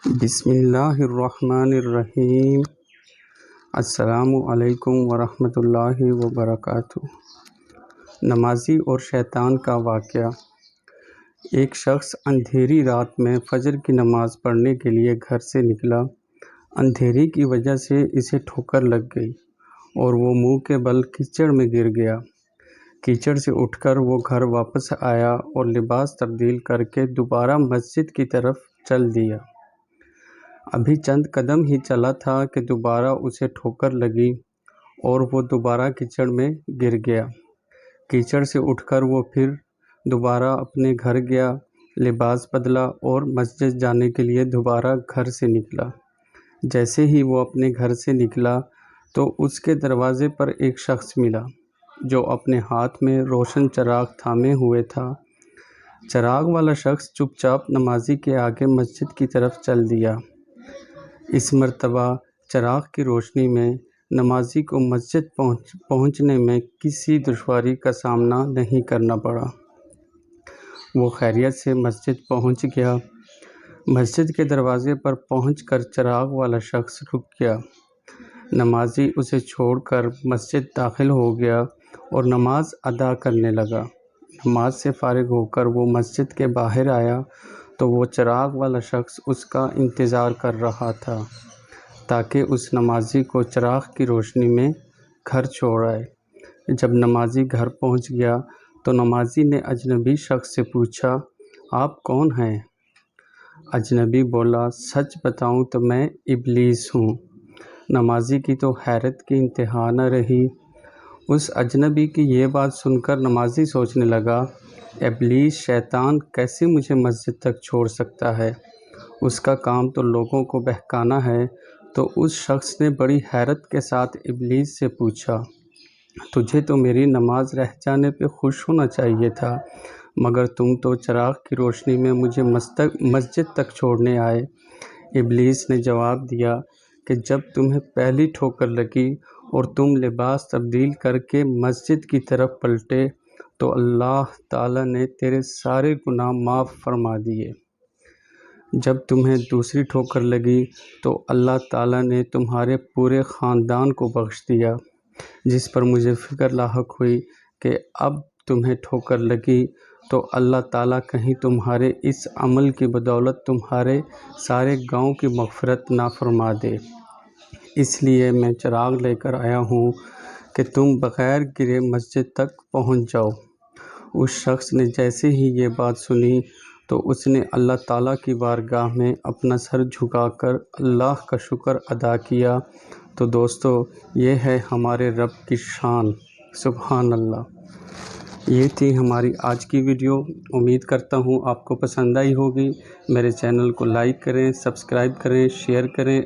بسم اللہ الرحمن الرحیم۔ السلام علیکم ورحمۃ اللہ وبرکاتہ۔ نمازی اور شیطان کا واقعہ۔ ایک شخص اندھیری رات میں فجر کی نماز پڑھنے کے لیے گھر سے نکلا۔ اندھیرے کی وجہ سے اسے ٹھوکر لگ گئی اور وہ منہ کے بل کیچڑ میں گر گیا۔ کیچڑ سے اٹھ کر وہ گھر واپس آیا اور لباس تبدیل کر کے دوبارہ مسجد کی طرف چل دیا۔ ابھی چند قدم ہی چلا تھا کہ دوبارہ اسے ٹھوکر لگی اور وہ دوبارہ کیچڑ میں گر گیا۔ کیچڑ سے اٹھ کر وہ پھر دوبارہ اپنے گھر گیا، لباس بدلا اور مسجد جانے کے لیے دوبارہ گھر سے نکلا۔ جیسے ہی وہ اپنے گھر سے نکلا تو اس کے دروازے پر ایک شخص ملا جو اپنے ہاتھ میں روشن چراغ تھامے ہوئے تھا۔ چراغ والا شخص چپ چاپ نمازی کے آگے مسجد کی طرف چل دیا۔ اس مرتبہ چراغ کی روشنی میں نمازی کو مسجد پہنچنے میں کسی دشواری کا سامنا نہیں کرنا پڑا۔ وہ خیریت سے مسجد پہنچ گیا۔ مسجد کے دروازے پر پہنچ کر چراغ والا شخص رک گیا۔ نمازی اسے چھوڑ کر مسجد داخل ہو گیا اور نماز ادا کرنے لگا۔ نماز سے فارغ ہو کر وہ مسجد کے باہر آیا تو وہ چراغ والا شخص اس کا انتظار کر رہا تھا تاکہ اس نمازی کو چراغ کی روشنی میں گھر چھوڑ آئے۔ جب نمازی گھر پہنچ گیا تو نمازی نے اجنبی شخص سے پوچھا، آپ کون ہیں؟ اجنبی بولا، سچ بتاؤں تو میں ابلیس ہوں۔ نمازی کی تو حیرت کی انتہا نہ رہی۔ اس اجنبی کی یہ بات سن کر نمازی سوچنے لگا، ابلیس شیطان کیسے مجھے مسجد تک چھوڑ سکتا ہے؟ اس کا کام تو لوگوں کو بہکانا ہے۔ تو اس شخص نے بڑی حیرت کے ساتھ ابلیس سے پوچھا، تجھے تو میری نماز رہ جانے پہ خوش ہونا چاہیے تھا، مگر تم تو چراغ کی روشنی میں مجھے مسجد تک چھوڑنے آئے۔ ابلیس نے جواب دیا کہ جب تمہیں پہلی ٹھوکر لگی اور تم لباس تبدیل کر کے مسجد کی طرف پلٹے تو اللہ تعالیٰ نے تیرے سارے گناہ معاف فرما دیے۔ جب تمہیں دوسری ٹھوکر لگی تو اللہ تعالیٰ نے تمہارے پورے خاندان کو بخش دیا، جس پر مجھے فکر لاحق ہوئی کہ اب تمہیں ٹھوکر لگی تو اللہ تعالیٰ کہیں تمہارے اس عمل کی بدولت تمہارے سارے گاؤں کی مغفرت نہ فرما دے۔ اس لیے میں چراغ لے کر آیا ہوں کہ تم بغیر گرے مسجد تک پہنچ جاؤ۔ اس شخص نے جیسے ہی یہ بات سنی تو اس نے اللہ تعالیٰ کی بارگاہ میں اپنا سر جھکا کر اللہ کا شکر ادا کیا۔ تو دوستو، یہ ہے ہمارے رب کی شان، سبحان اللہ۔ یہ تھی ہماری آج کی ویڈیو۔ امید کرتا ہوں آپ کو پسند آئی ہوگی۔ میرے چینل کو لائک کریں، سبسکرائب کریں، شیئر کریں۔